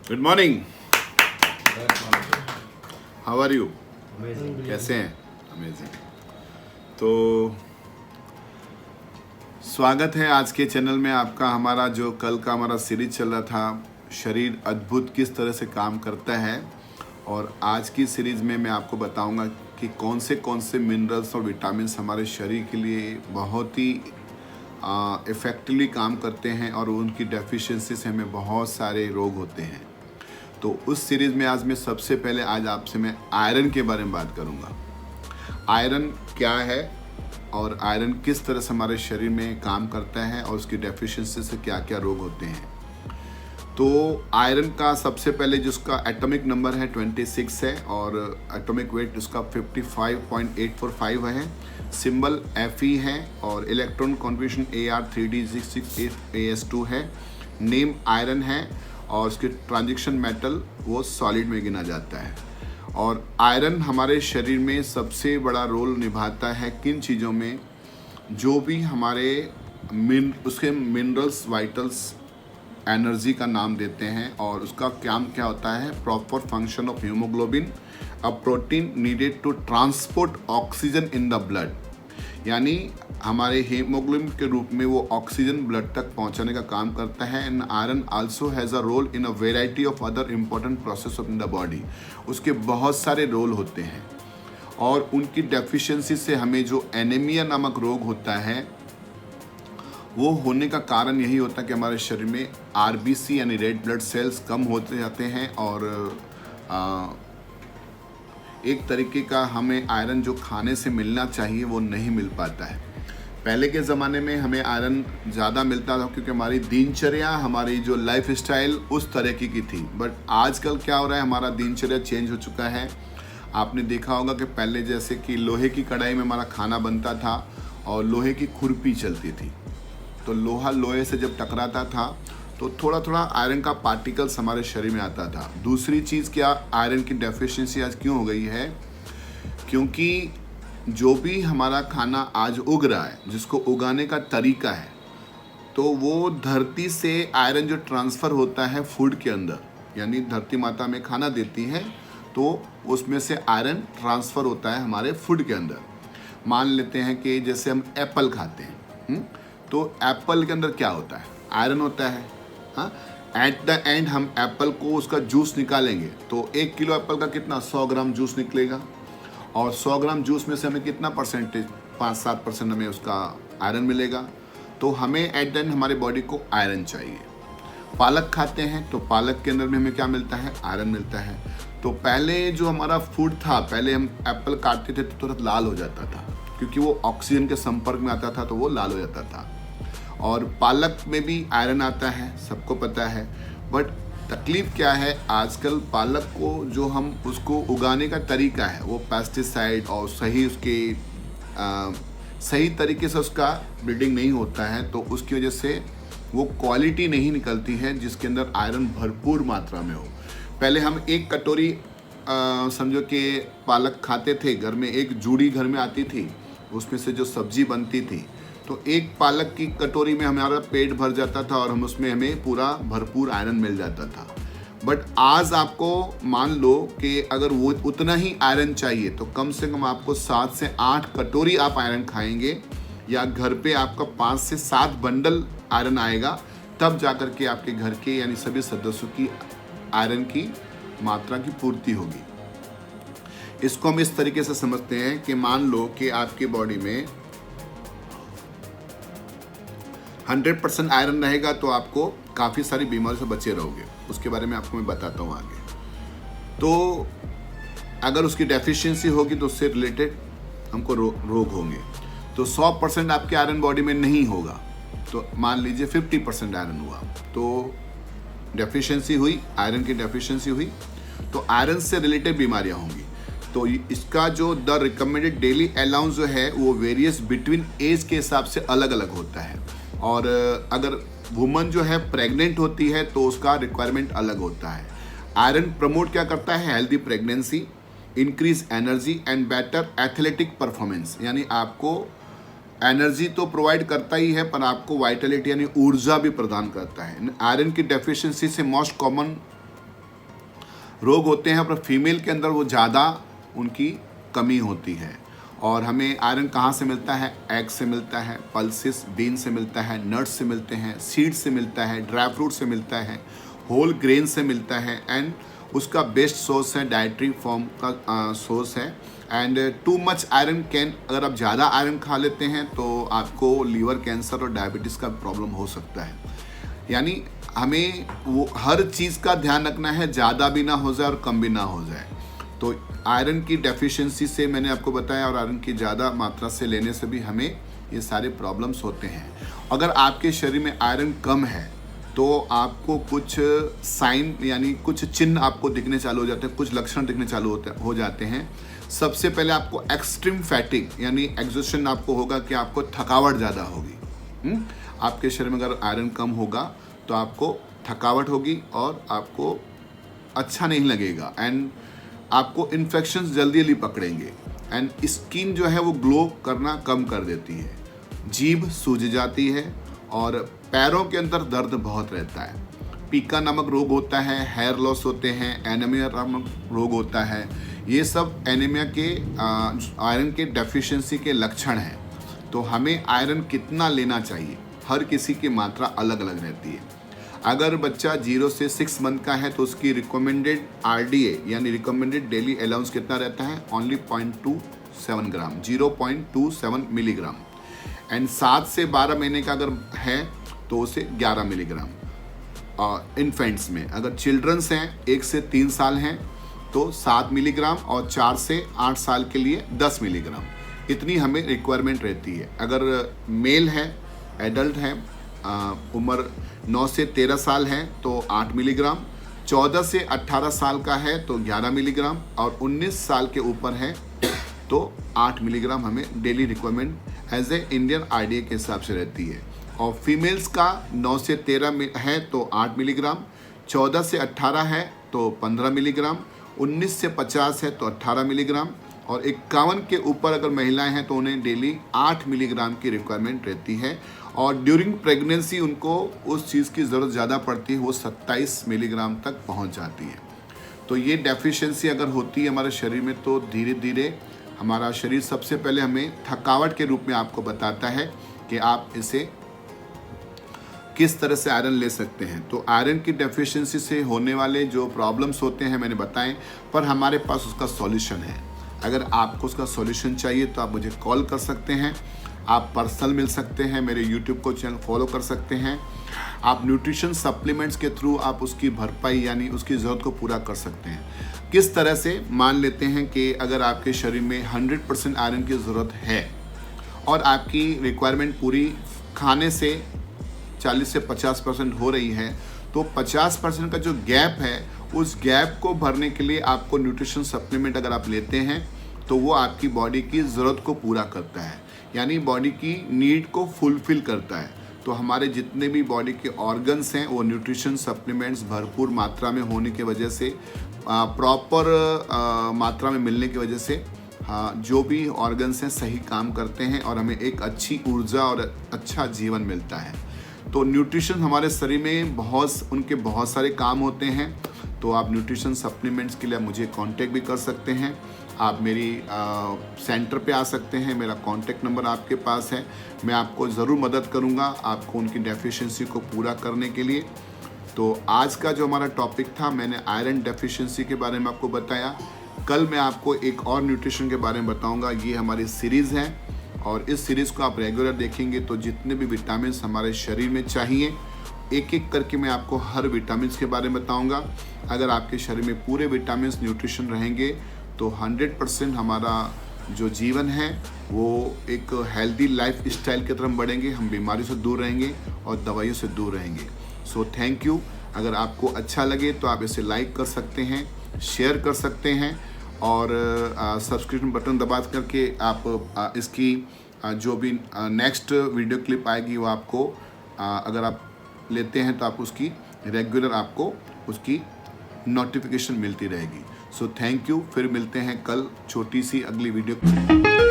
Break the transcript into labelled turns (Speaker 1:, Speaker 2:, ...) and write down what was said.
Speaker 1: Good morning, how are you? कैसे हैं? Amazing. तो स्वागत है आज के चैनल में आपका। हमारा जो कल का हमारा सीरीज चल रहा था, शरीर अद्भुत किस तरह से काम करता है, और आज की सीरीज में मैं आपको बताऊंगा कि कौन से मिनरल्स और विटामिन्स हमारे शरीर के लिए बहुत ही इफ़ेक्टिवली काम करते हैं और उनकी डेफिशिएंसी से हमें बहुत सारे रोग होते हैं। तो उस सीरीज़ में आज मैं सबसे पहले आपसे मैं आयरन के बारे में बात करूंगा। आयरन क्या है और आयरन किस तरह से हमारे शरीर में काम करता है और उसकी डेफिशिएंसी से क्या क्या रोग होते हैं। तो आयरन का सबसे पहले जिसका एटॉमिक नंबर है 26 है और एटॉमिक वेट उसका 55.845 है। सिंबल Fe है और इलेक्ट्रॉन कॉन्फिगरेशन Ar3d668as2 है। नेम आयरन है और उसके ट्रांजिशन मेटल वो सॉलिड में गिना जाता है। और आयरन हमारे शरीर में सबसे बड़ा रोल निभाता है किन चीज़ों में, जो भी हमारे उसके मिनरल्स, वाइटल्स, एनर्जी का नाम देते हैं। और उसका काम क्या होता है? Proper function of haemoglobin, a protein needed to transport oxygen in the blood. यानी हमारे हीमोग्लोबिन के रूप में वो ऑक्सीजन ब्लड तक पहुंचाने का काम करता है। And iron also has a role in a variety of other important process of in the body. उसके बहुत सारे रोल होते हैं और उनकी डेफिशिएंसी से हमें जो एनीमिया नामक रोग होता है वो होने का कारण यही होता है कि हमारे शरीर में RBC यानी रेड ब्लड सेल्स कम होते जाते हैं और एक तरीके का हमें आयरन जो खाने से मिलना चाहिए वो नहीं मिल पाता है। पहले के ज़माने में हमें आयरन ज़्यादा मिलता था क्योंकि हमारी दिनचर्या, हमारी जो लाइफ स्टाइल उस तरह की थी। बट आजकल क्या हो रहा है, हमारा दिनचर्या चेंज हो चुका है। आपने देखा होगा कि पहले जैसे कि लोहे की कढ़ाई में हमारा खाना बनता था और लोहे की खुरपी चलती थी, तो लोहा लोहे से जब टकराता था तो थोड़ा थोड़ा आयरन का पार्टिकल्स हमारे शरीर में आता था। दूसरी चीज़ क्या, आयरन की डेफिशिएंसी आज क्यों हो गई है? क्योंकि जो भी हमारा खाना आज उग रहा है, जिसको उगाने का तरीका है, तो वो धरती से आयरन जो ट्रांसफ़र होता है फूड के अंदर, यानी धरती माता में खाना देती है तो उसमें से आयरन ट्रांसफ़र होता है हमारे फूड के अंदर। मान लेते हैं कि जैसे हम एप्पल खाते हैं, तो एप्पल के अंदर क्या होता है? आयरन होता है। हाँ, एट द एंड हम एप्पल को उसका जूस निकालेंगे तो 1 किलो एप्पल का कितना 100 ग्राम जूस निकलेगा और 100 ग्राम जूस में से हमें कितना परसेंटेज, 5-7% हमें उसका आयरन मिलेगा। तो हमें एट द एंड हमारे बॉडी को आयरन चाहिए। पालक खाते हैं तो पालक के अंदर में हमें क्या मिलता है? आयरन मिलता है। तो पहले जो हमारा फूड था, पहले हम एप्पल काटते थे तो तुरंत लाल हो जाता था क्योंकि वो ऑक्सीजन के संपर्क में आता था तो वो लाल हो जाता था। और पालक में भी आयरन आता है, सबको पता है। बट तकलीफ़ क्या है, आजकल पालक को जो हम उसको उगाने का तरीका है वो पेस्टिसाइड और सही उसके सही तरीके से उसका ब्रीडिंग नहीं होता है, तो उसकी वजह से वो क्वालिटी नहीं निकलती है जिसके अंदर आयरन भरपूर मात्रा में हो। पहले हम 1 कटोरी समझो कि पालक खाते थे, घर में एक जूड़ी घर में आती थी, उसमें से जो सब्जी बनती थी, तो 1 पालक की कटोरी में हमारा पेट भर जाता था और उसमें हमें पूरा भरपूर आयरन मिल जाता था। बट आज आपको मान लो कि अगर वो उतना ही आयरन चाहिए तो कम से कम आपको 7 से 8 कटोरी आप आयरन खाएंगे या घर पे आपका 5 से 7 बंडल आयरन आएगा, तब जाकर के आपके घर के यानी सभी सदस्यों की आयरन की मात्रा की पूर्ति होगी। इसको हम इस तरीके से समझते हैं कि मान लो कि आपकी बॉडी में 100% आयरन रहेगा तो आपको काफ़ी सारी बीमारियों से बचे रहोगे। उसके बारे में आपको मैं बताता हूँ आगे। तो अगर उसकी डेफिशिएंसी होगी तो उससे रिलेटेड हमको रोग होंगे। तो 100% आपके आयरन बॉडी में नहीं होगा, तो मान लीजिए 50% आयरन हुआ, तो डेफिशिएंसी हुई, आयरन की डेफिशिएंसी हुई, तो आयरन से रिलेटेड बीमारियाँ होंगी। तो इसका जो द रिकमेंडेड डेली अलाउंस जो है वो वेरियस बिटवीन एज के हिसाब से अलग अलग होता है। और अगर वुमन जो है प्रेग्नेंट होती है तो उसका रिक्वायरमेंट अलग होता है। आयरन प्रमोट क्या करता है? Healthy pregnancy, increase energy and better athletic performance. यानी आपको एनर्जी तो प्रोवाइड करता ही है पर आपको वाइटलिटी यानी ऊर्जा भी प्रदान करता है। आयरन की डेफिशिएंसी से मोस्ट कॉमन रोग होते हैं, पर फीमेल के अंदर वो ज़्यादा उनकी कमी होती है। और हमें आयरन कहाँ से मिलता है? एग से मिलता है, पल्सेस बीन से मिलता है, नट्स से मिलते हैं, सीड से मिलता है, ड्राई फ्रूट से मिलता है, होल ग्रेन से मिलता है, एंड उसका बेस्ट सोर्स है डाइटरी फॉर्म का सोर्स है। And too much iron can, अगर आप ज़्यादा आयरन खा लेते हैं तो आपको लीवर कैंसर और डायबिटीज़ का प्रॉब्लम हो सकता है। यानी हमें वो हर चीज़ का ध्यान रखना है, ज़्यादा भी ना हो जाए और कम भी ना हो जाए। तो आयरन की डेफिशिएंसी से मैंने आपको बताया, और आयरन की ज़्यादा मात्रा से लेने से भी हमें ये सारे प्रॉब्लम्स होते हैं। अगर आपके शरीर में आयरन कम है तो आपको कुछ साइन यानी कुछ चिन्ह आपको दिखने चालू हो जाते हैं, कुछ लक्षण दिखने चालू हो जाते हैं। सबसे पहले आपको एक्सट्रीम फैटिग यानी एग्जॉस्शन आपको होगा कि आपको थकावट ज़्यादा होगी। आपके शरीर में अगर आयरन कम होगा तो आपको थकावट होगी और आपको अच्छा नहीं लगेगा, एंड आपको इन्फेक्शंस जल्दी पकड़ेंगे, एंड स्किन जो है वो ग्लो करना कम कर देती है, जीभ सूज जाती है, और पैरों के अंदर दर्द बहुत रहता है। पीका नामक रोग होता है, हेयर लॉस होते हैं, एनीमिया नामक रोग होता है। ये सब एनीमिया के आयरन के डेफिशिएंसी के लक्षण हैं। तो हमें आयरन कितना लेना चाहिए, हर किसी की मात्रा अलग अलग रहती है। अगर बच्चा 0 से 6 मंथ का है तो उसकी रिकमेंडेड RDA यानी रिकमेंडेड डेली अलाउंस कितना रहता है? Only 0.27 gram, 0.27 milligram. एंड 7 से 12 महीने का अगर है तो उसे 11 मिलीग्राम। इन्फेंट्स में अगर चिल्ड्रंस हैं 1 से 3 साल हैं तो 7 मिलीग्राम, और 4 से 8 साल के लिए 10 मिलीग्राम, इतनी हमें रिक्वायरमेंट रहती है। अगर मेल है, एडल्ट है, उम्र 9 से 13 साल है तो 8 मिलीग्राम, 14 से 18 साल का है तो 11 मिलीग्राम, और 19 साल के ऊपर है तो 8 मिलीग्राम हमें daily requirement as a Indian RDA के हिसाब से रहती है। और फीमेल्स का 9 से 13 है तो 8 मिलीग्राम, 14 से 18 है तो 15 मिलीग्राम, 19 से 50 है तो 18 मिलीग्राम, और 51 के ऊपर अगर महिलाएं हैं तो उन्हें डेली 8 मिलीग्राम की रिक्वायरमेंट रहती है। और ड्यूरिंग प्रेगनेंसी उनको उस चीज़ की ज़रूरत ज़्यादा पड़ती है, वो 27 मिलीग्राम तक पहुंच जाती है। तो ये डेफिशिएंसी अगर होती है हमारे शरीर में तो धीरे धीरे हमारा शरीर सबसे पहले हमें थकावट के रूप में आपको बताता है कि आप इसे किस तरह से आयरन ले सकते हैं। तो आयरन की डेफिशिएंसी से होने वाले जो प्रॉब्लम्स होते हैं मैंने बताएं, पर हमारे पास उसका सॉल्यूशन है। अगर आपको उसका सॉल्यूशन चाहिए तो आप मुझे कॉल कर सकते हैं, आप पर्सनल मिल सकते हैं, मेरे यूट्यूब को चैनल फॉलो कर सकते हैं। आप न्यूट्रिशन सप्लीमेंट्स के थ्रू आप उसकी भरपाई यानी उसकी ज़रूरत को पूरा कर सकते हैं। किस तरह से? मान लेते हैं कि अगर आपके शरीर में 100% आयरन की ज़रूरत है और आपकी रिक्वायरमेंट पूरी खाने से 40 से 50% हो रही है, तो 50% का जो गैप है उस गैप को भरने के लिए आपको न्यूट्रिशन सप्लीमेंट अगर आप लेते हैं तो वो आपकी बॉडी की ज़रूरत को पूरा करता है, यानी बॉडी की नीड को फुलफ़िल करता है। तो हमारे जितने भी बॉडी के ऑर्गन्स हैं वो न्यूट्रिशन सप्लीमेंट्स भरपूर मात्रा में होने की वजह से, प्रॉपर मात्रा में मिलने की वजह से जो भी ऑर्गन्स हैं सही काम करते हैं और हमें एक अच्छी ऊर्जा और अच्छा जीवन मिलता है। तो न्यूट्रिशन हमारे शरीर में बहुत सारे काम होते हैं। तो आप न्यूट्रिशन सप्लीमेंट्स के लिए मुझे कांटेक्ट भी कर सकते हैं। आप मेरी सेंटर पे आ सकते हैं, मेरा कांटेक्ट नंबर आपके पास है। मैं आपको ज़रूर मदद करूंगा आपको उनकी डेफिशिएंसी को पूरा करने के लिए। तो आज का जो हमारा टॉपिक था, मैंने आयरन डेफिशिएंसी के बारे में आपको बताया। कल मैं आपको एक और न्यूट्रिशन के बारे में बताऊँगा। ये हमारी सीरीज़ है और इस सीरीज़ को आप रेगुलर देखेंगे तो जितने भी विटामिन हमारे शरीर में चाहिए, एक एक करके मैं आपको हर विटामिन के बारे में बताऊंगा। अगर आपके शरीर में पूरे विटामिन न्यूट्रिशन रहेंगे तो 100% हमारा जो जीवन है वो एक हेल्दी लाइफ स्टाइल की तरफ बढ़ेंगे। हम बीमारी से दूर रहेंगे और दवाइयों से दूर रहेंगे। So thank you. अगर आपको अच्छा लगे तो आप इसे लाइक कर सकते हैं, शेयर कर सकते हैं और सब्सक्रिप्शन बटन दबा करके आप इसकी जो भी नेक्स्ट वीडियो क्लिप आएगी वो आपको अगर आप लेते हैं तो आप उसकी रेगुलर आपको उसकी नोटिफिकेशन मिलती रहेगी। So thank you. फिर मिलते हैं कल छोटी सी अगली वीडियो।